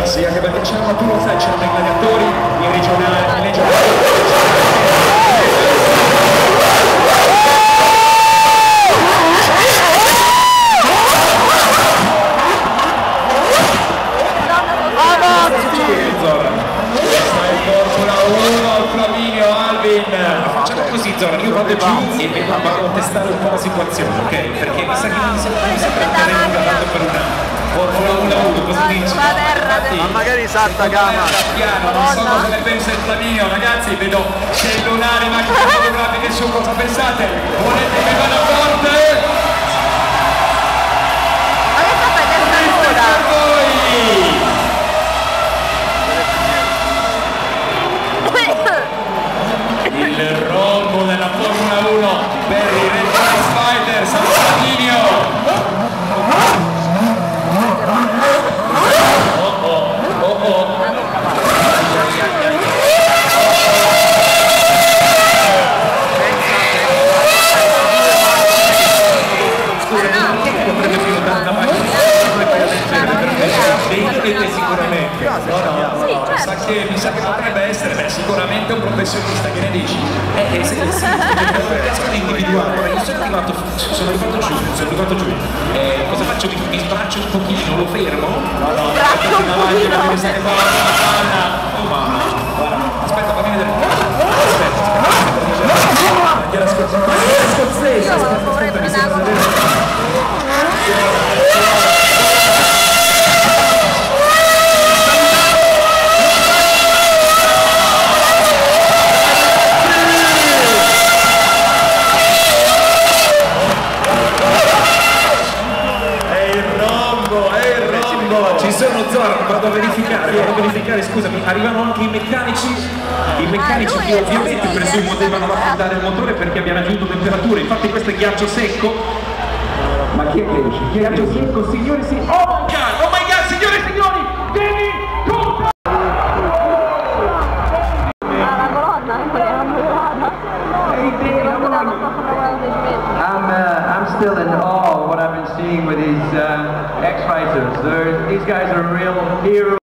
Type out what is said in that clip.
Sì, anche perché c'era una turnosa e c'erano i gladiatori, i regionali, facciamo così Zora, io vado giù e vengo a contestare un po' la situazione, ok? Perché mi sa che non mi sembra che venga dato per una Formula 1-1, cosa dici? Ma magari salta Gama. Non so cosa ne pensa il Flaminio, ragazzi, vedo cellulari, macchine fotografiche su, cosa pensate? Volete che vada forte? Ma che sta facendo per voi! Il rombo della Formula 1 per i Red Bull Spider, San Flaminio! Sicuramente, mi sa che potrebbe essere, sicuramente un professionista, che ne dici? Riescono a individuare, io sono arrivato giù, cosa faccio? Mi sbraccio un pochino, lo fermo? No, aspetta, fammi vedere. Ci sono Zora, vado a verificare, scusami, arrivano anche i meccanici che ovviamente presumo devono raffreddare il motore perché abbia raggiunto temperature, infatti questo è ghiaccio secco. Ma chi è che esce? Ghiaccio secco, signori, sì. Oh my god, signore e signori, devi contare! I'm still in awe of what I've been seeing with these X-Fighters. These guys are real heroes.